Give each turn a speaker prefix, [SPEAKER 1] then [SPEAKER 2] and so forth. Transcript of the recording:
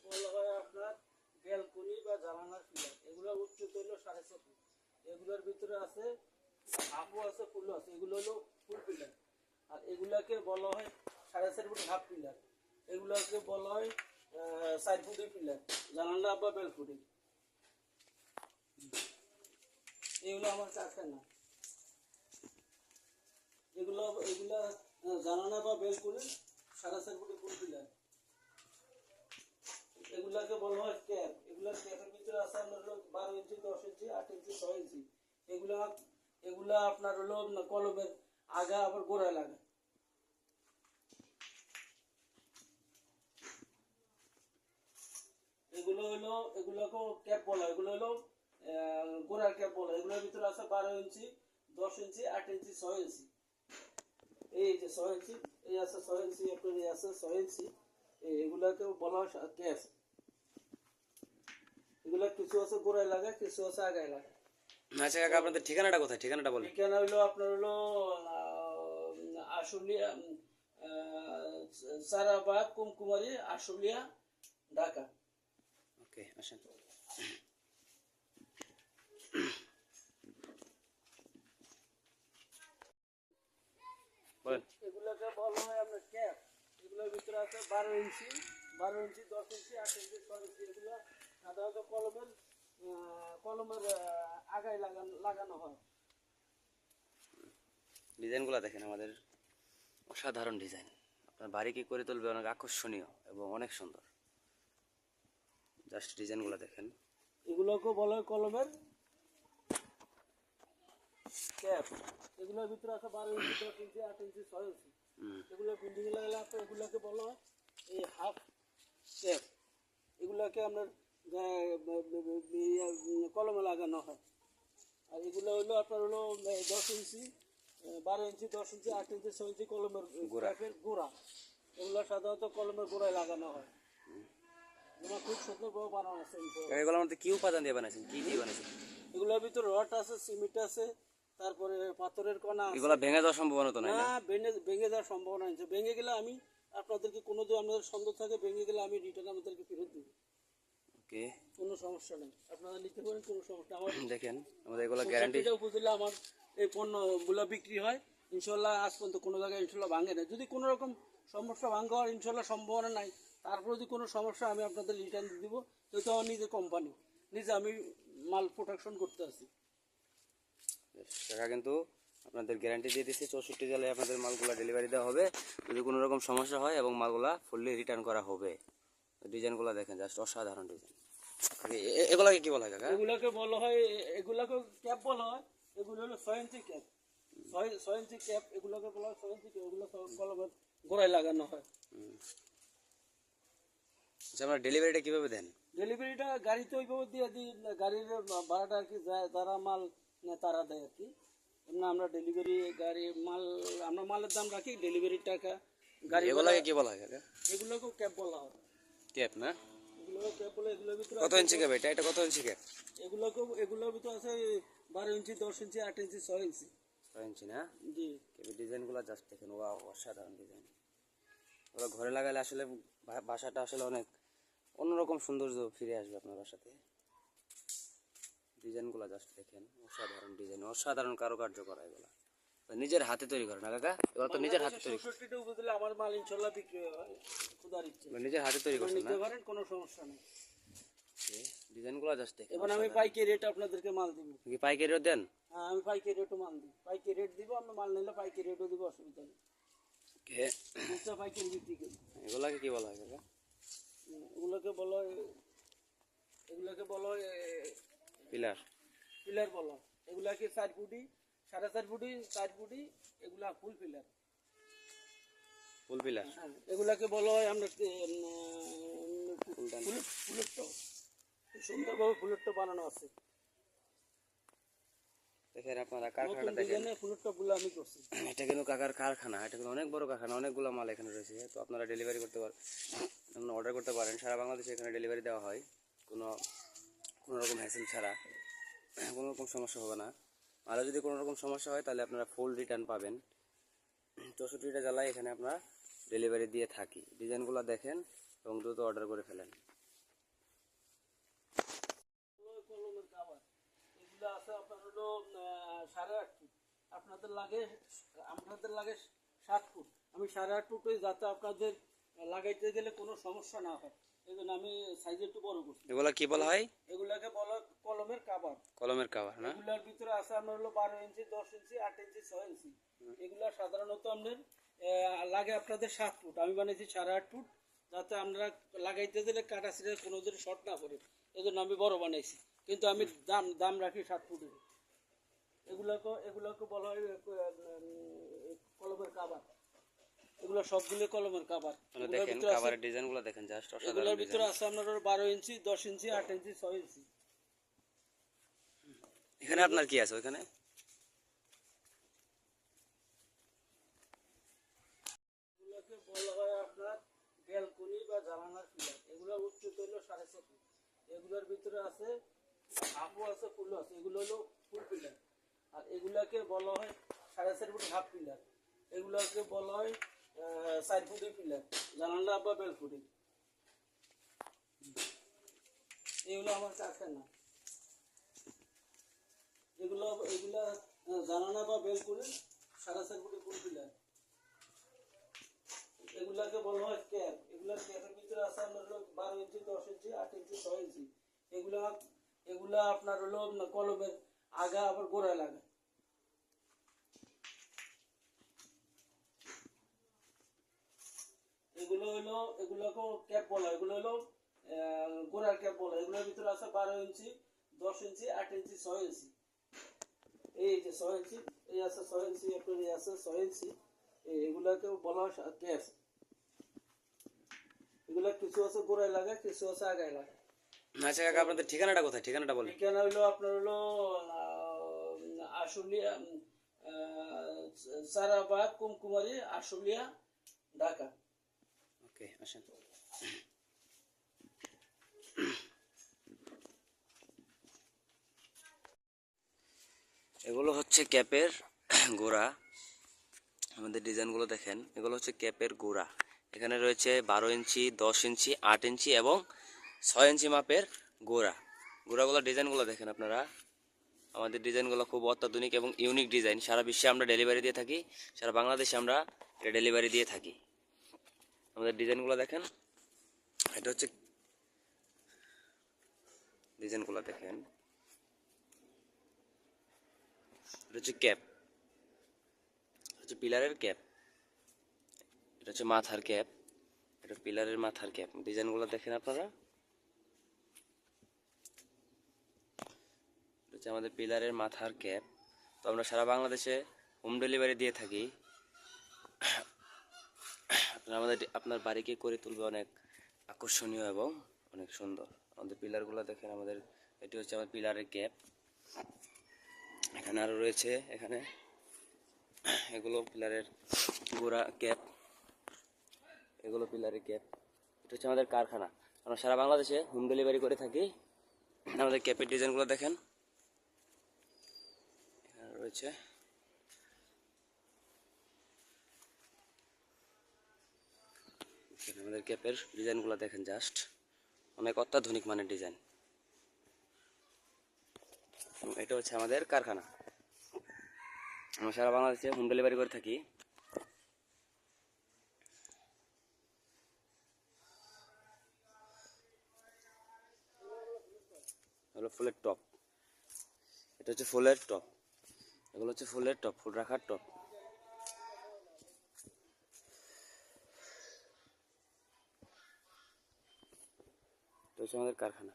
[SPEAKER 1] বলা হয় আপনার ব্যালকনি বা জানালার পিলার। এগুলোর উচ্চতা হলো 4.5 ফুট। এগুলোর ভিতরে আছে হাফও আছে, ফুলও আছে। এগুলো হলো ফুল পিলার। আর এগুলাকে বলা হয় 4.5 ফুট হাফ পিলার। এগুলোকে বলা হয় 4 ফুটের পিলার, জানালা বা ব্যালকনি। এগুলো আমার কারখানা। এগুলা জানালা বা বেলকুনি 4.5 ফুটের ফুল পিলার। এগুলাকে বলা হয় ক্যাপ। এগুলার ক্যাপের ভিতরে আছে আপনার হলো 12 ইঞ্চি, 10 ইঞ্চি, 8 ইঞ্চি, 6 ইঞ্চি। এগুলা আপনার হলো কলমের আগা আবার গোড়ায় লাগা। এগুলোকেও ক্যাপ বলা। এগুলো হলো গোড়ার ক্যাপ বলা। এগুলোর ভিতরে আছে 12 ইঞ্চি, 10 ইঞ্চি, 8 ইঞ্চি, 6 ইঞ্চি। এই যে 6 ইঞ্চি, এই আছে 6 ইঞ্চি, আপনার এই আছে 6 ইঞ্চি। এগুলাকেও বলা হয় ক্যাপ। এগুলা কিছু আছে গোড়ায় লাগা, কিছু আছে আগায় লাগা।
[SPEAKER 2] আচ্ছা কাকা, আপনাদের ঠিকানাটা কোথায়? ঠিকানাটা বলেন।
[SPEAKER 1] ঠিকানা হইলো আপনার হলো আশুলিয়া, সারাবাগ কুমকুমারী, আশুলিয়া, ঢাকা।
[SPEAKER 2] ওকে, আসেন। বলেন।
[SPEAKER 1] এগুলোকে বলা হয় আপনার ক্যাপ। এগুলোর ভিতরে আছে 12 ইঞ্চি, 10 ইঞ্চি, 8 ইঞ্চি, 6 ইঞ্চি। এগুলো সাধারণত কলমের আগায় লাগানো হয়।
[SPEAKER 2] ডিজাইনগুলো দেখেন, আমাদের অসাধারণ ডিজাইন। আপনার বাড়ি কি করে তুলবে অনেক আকর্ষণীয় এবং অনেক সুন্দর। জাস্ট ডিজাইনগুলো দেখেন।
[SPEAKER 1] এগুলোকে বলা হয় কলমের ক্যাপ। এগুলোর ভিতরে আছে 12 ইঞ্চি, 10 ইঞ্চি, 8 ইঞ্চি, 6 ইঞ্চি। এগুলো বিল্ডিং এ লাগালে আপনার এগুলোকে বলা হয় এই হাফ ক্যাপ। এগুলোকে আপনার কলমে লাগানো হয়। আর এগুলো হলো আপনার হলো 10 ইঞ্চি, 12 ইঞ্চি, 10 ইঞ্চি, 8 ইঞ্চি, 6 ইঞ্চি কলমের ক্যাপের গোড়া। এগুলো সাধারণত কলমের গোড়ায় লাগানো হয়। এগুলো খুব সুন্দরভাবে বানানো আছে।
[SPEAKER 2] এগুলোর মধ্যে কি উপাদান দিয়ে বানাইছেন? কি দিয়ে বানাইছেন?
[SPEAKER 1] এগুলোর ভিতরে রড আছে, সিমেন্ট আছে, তারপরে পাথরের কণা আছে।
[SPEAKER 2] এগুলো ভেঙে যাওয়ার সম্ভাবনা তো নাই না?
[SPEAKER 1] না, ভেঙে যাওয়ার সম্ভাবনা আছে। ভেঙে গেলে আমি আপনাদেরকে কোনো যদি আপনাদের সন্দেহ থাকে, ভেঙে গেলে আমি রিটার্ন আপনাদেরকে ফেরত দিব।
[SPEAKER 2] ওকে,
[SPEAKER 1] কোনো সমস্যা নেই, আপনারা নিতে পারেন, কোনো সমস্যা। আমার
[SPEAKER 2] দেখেন আমাদের এগুলো গ্যারান্টি।
[SPEAKER 1] উপজেলা আমার এই পণ্যগুলো বিক্রি হয় ইনশাল্লাহ। আজ পর্যন্ত কোনো জায়গায় ইনশাল্লাহ ভাঙে না। যদি কোনো রকম সমস্যা ভাঙা হওয়ার ইনশাল্লাহ সম্ভাবনা নাই, তারপর যদি কোনো সমস্যা আমি আপনাদের রিটার্ন দিয়ে দিব। যেহেতু আমার নিজের কোম্পানি, নিজে আমি মাল প্রোডাকশন করতে আছি।
[SPEAKER 2] টাকা কিন্তু আপনাদের গ্যারান্টি দিয়ে দিচ্ছি, 64 জেলায় আপনাদের মালগুলা ডেলিভারি দেওয়া হবে যদি কোনো রকম সমস্যা হয়, এবং মালগুলা ফুললি রিটার্ন করা হবে। ডিজাইনগুলো দেখেন, জাস্ট অসাধারণ ডিজাইন। এগুলাকে কি বলা হয় কাকা?
[SPEAKER 1] এগুলোকে বলা হয়, এগুলোকে ক্যাপ বলা হয়। এগুলো হলো 6 ইঞ্চি ক্যাপ। 6 ইঞ্চি ক্যাপ, এগুলোকে বলা হয় 6 ইঞ্চি ক্যাপ। এগুলো কলমের গোড়ায় লাগানো হয়।
[SPEAKER 2] আচ্ছা, আপনারা ডেলিভারিটা কিভাবে দেন?
[SPEAKER 1] ডেলিভারিটা গাড়িতে ওইভাবে দিয়ে দিই। গাড়ির ভাড়াটা আর কি যায়, যারা মাল নেয় তারা দেয় আর কি। এমনি আমরা ডেলিভারি গাড়ি আমরা মালের দাম রাখি, ডেলিভারির টাকা গাড়ি।
[SPEAKER 2] এগুলাকে কি বলা হয় কাকা?
[SPEAKER 1] এগুলোকেও ক্যাপ বলা হয়।
[SPEAKER 2] ক্যাপ না?
[SPEAKER 1] এগুলোকে ক্যাপ বলে। এগুলোর ভিতরে
[SPEAKER 2] কত ইঞ্চি ক্যাপ এটা? এটা কত ইঞ্চি ক্যাপ?
[SPEAKER 1] এগুলোর ভিতরে আছে 12 ইঞ্চি, 10 ইঞ্চি, 8 ইঞ্চি, 6 ইঞ্চি।
[SPEAKER 2] 6 ইঞ্চি না?
[SPEAKER 1] জি।
[SPEAKER 2] ক্যাপের ডিজাইনগুলো জাস্ট দেখেন, ওয়াও, অসাধারণ ডিজাইন। ওরা ঘরে লাগালে আসলে বাসাটা আসলে অনেক অন্যরকম সৌন্দর্য ফিরে আসবে আপনার বাসাতে। ডিজাইনগুলো জাস্ট দেখেন, অসাধারণ ডিজাইন, অসাধারণ কারুকার্য করা। এগুলো নিজের হাতে তৈরি করে না কাকা? এগুলো তো নিজের হাতে তৈরি।
[SPEAKER 1] 64টা উপজেলা আমার মাল ইনশাআল্লাহ বিক্রি হয় খুদার ইচ্ছে।
[SPEAKER 2] নিজের হাতে তৈরি করছেন না?
[SPEAKER 1] নিতে পারেন, কোনো সমস্যা নেই।
[SPEAKER 2] ডিজাইনগুলো জাস্ট দেখেন।
[SPEAKER 1] এবার আমি পাইকারি রেট আপনাদেরকে মাল দিব।
[SPEAKER 2] কি পাইকারিও দেন?
[SPEAKER 1] হ্যাঁ, আমি পাইকারি রেটও মাল দিই। পাইকারি রেট দিব, আপনি মাল নিলে পাইকারি রেটও দিব, অসুবিধা নেই। খুচরা পাইকারি বিক্রি করি।
[SPEAKER 2] এগুলাকে কি বলা হয় কাকা?
[SPEAKER 1] এগুলোকে বলা হয়
[SPEAKER 2] পিলার।
[SPEAKER 1] পিলার বলা হয়। এগুলাকে 4 ফুটি, 4.5 ফুটি, 4 ফুটি, এগুলা ফুল পিলার।
[SPEAKER 2] ফুল পিলার।
[SPEAKER 1] হ্যাঁ, এগুলাকে বলা হয় আমরা ফুলের টপ। সুন্দরভাবে ফুলের টপ বানানো আছে।
[SPEAKER 2] দেখেন আপনারা কারখানাটা দেখেন।
[SPEAKER 1] ফুলের টপগুলো আমি করছি।
[SPEAKER 2] এটা কিন্তু কাকার কারখানা, এটা কিন্তু অনেক বড় কারখানা, অনেকগুলো মাল এখানে রয়েছে। তো আপনারা ডেলিভারি করতে পারেন, আপনারা অর্ডার করতে পারেন। সারা বাংলাদেশে এখানে ডেলিভারি দেওয়া হয়, কোনো রকম হ্যাসেল ছাড়া। কোনো রকম সমস্যা হবে না। আর যদি কোনো রকম সমস্যা হয় তাহলে আপনারা ফুল রিটার্ন পাবেন। 64টা জেলায় এখানে আপনারা ডেলিভারি দিয়ে থাকি। ডিজাইনগুলো দেখেন এবং দ্রুত অর্ডার করে ফেলেন।
[SPEAKER 1] কলমের কাবার, এগুলো আছে আপনার হলো 8.5 ফুট, আপনাদের লাগে 7 ফুট। আমি 8.5 ফুট যাতে আপনাদের লাগাইতে গেলে কোনো সমস্যা না হয়, এই জন্য আমি সাইজ একটু বড় করছি।
[SPEAKER 2] এগুলা কি বলা হয়?
[SPEAKER 1] এগুলাকে বলা কলমের কাবার।
[SPEAKER 2] কলমের কাভার না?
[SPEAKER 1] এগুলার ভিতরে আছে আপনার হলো 12 ইঞ্চি, 10 ইঞ্চি, 8 ইঞ্চি, 6 ইঞ্চি। এগুলা সাধারণত আপনার লাগে আপনাদের 7 ফুট, আমি বানিয়েছি 8.5 ফুট, যাতে আমরা লাগাইতে দিলে কাটা ছিঁড়ে কোনো দিন শর্ট না পড়ে, এই জন্য আমি বড় বানাইছি, কিন্তু আমি দাম রাখি 7 ফুটের। এগুলোকে বলা হয় কলমের কাবার। এগুলো সবগুলো কলমের কাবার।
[SPEAKER 2] দেখেন কাভারের ডিজাইনগুলো দেখেন, জাস্ট অসাধারণ
[SPEAKER 1] এগুলোর ভিতরে
[SPEAKER 2] ডিজাইন।
[SPEAKER 1] আছে আপনার 12 ইঞ্চি, 10 ইঞ্চি, 8 ইঞ্চি, 6 ইঞ্চি।
[SPEAKER 2] এখানে আপনার কি আছে ওইখানে?
[SPEAKER 1] এগুলোকে বলা হয় আপনার ব্যালকনি বা জানালার পিলার। এগুলোর উচ্চতা হলো 4.5 ফুট। এগুলোর ভিতরে আছে হাফও আছে, ফুলও আছে। এগুলো হলো ফুল পিলার। আর এগুলাকে বলা হয় 4.5 ফুট হাফ পিলার। এগুলোকে বলা হয় 4 ফুটের পিলার, জানালা বা ব্যালকনি। এগুলো আমার কারখানা। এগুলা জানালা বা ব্যালকনি 4.5 ফুটের ফুল পিলার। এগুলাকে বলা হয় ক্যাপ। এগুলা ক্যাপের ভিতরে আছে আপনার হলো 12 ইঞ্চি, 10 ইঞ্চি, 8 ইঞ্চি, 6 ইঞ্চি। এগুলা আপনার হলো কলমের আগা আবার গোড়ায় লাগে। এগুলোকেও ক্যাপ বলা হয়। এগুলো হলো গোড়ার ক্যাপ বলা হয়। এগুলোর ভিতরে আছে 12 ইঞ্চি, 10 ইঞ্চি, 8 ইঞ্চি, 6 ইঞ্চি। এই যে 6 ইঞ্চি, এই আছে 6 ইঞ্চি, আপনার এই আছে 6 ইঞ্চি। এগুলাকেও বলা হয় ক্যাপ। এগুলা কিছু আছে গোড়ায় লাগে, কিছু আছে আগায় লাগে।
[SPEAKER 2] আচ্ছা কাকা, আপনাদের ঠিকানাটা কোথায়? ঠিকানাটা বলেন।
[SPEAKER 1] ঠিকানা হইলো আপনার হলো আশুলিয়া, সারাবাগ, কুমকুমারী, আশুলিয়া, ঢাকা।
[SPEAKER 2] ওকে, আসেন। এগুলো হচ্ছে ক্যাপের গোড়া। আমাদের ডিজাইনগুলো দেখেন, এগুলো হচ্ছে ক্যাপের গোড়া। এখানে রয়েছে 12 ইঞ্চি, 10 ইঞ্চি, 8 ইঞ্চি এবং 6 ইঞ্চি মাপের গোড়া। গোড়াগুলো ডিজাইনগুলো দেখেন আপনারা। আমাদের ডিজাইনগুলো খুব অত্যাধুনিক এবং ইউনিক ডিজাইন। সারা বিশ্বে আমরা ডেলিভারি দিয়ে থাকি, সারা বাংলাদেশে আমরা এটা ডেলিভারি দিয়ে থাকি। আমাদের ডিজাইনগুলো দেখেন, এটা হচ্ছে ডিজাইনগুলো দেখেন, এটা হচ্ছে ক্যাপ, হচ্ছে পিলারের ক্যাপ, এটা হচ্ছে মাথার ক্যাপ, এটা পিলারের মাথার ক্যাপ। ডিজাইনগুলো দেখেন আপনারা, এটা হচ্ছে আমাদের পিলারের মাথার ক্যাপ। তো আমরা সারা বাংলাদেশে হোম ডেলিভারি দিয়ে থাকি। আপনার বাড়িকে করে তুলবে অনেক আকর্ষণীয় এবং অনেক সুন্দর। আমাদের পিলারগুলো দেখেন, আমাদের এটি হচ্ছে আমার পিলারের ক্যাপ। এখানে আরও রয়েছে, এখানে এগুলো পিলারের গোড়া ক্যাপ, এগুলো পিলারের ক্যাপ। এটা হচ্ছে আমাদের কারখানা, আমরা সারা বাংলাদেশে হোম ডেলিভারি করে থাকি। আমাদের ক্যাপের ডিজাইনগুলো দেখেন, এখানে রয়েছে। আমাদের ক্যাপের ডিজাইনগুলো দেখেন, জাস্ট অনেক অত্যাধুনিক মানের ডিজাইন। এটা হচ্ছে আমাদের কারখানা, আমরা সারা বাংলাদেশে হোম ডেলিভারি করে থাকি। হলো ফুলের টপ, এটা হচ্ছে ফুলের টপ, এগুলো হচ্ছে ফুলের টপ, ফুল রাখার টপ। এটা হচ্ছে আমাদের কারখানা।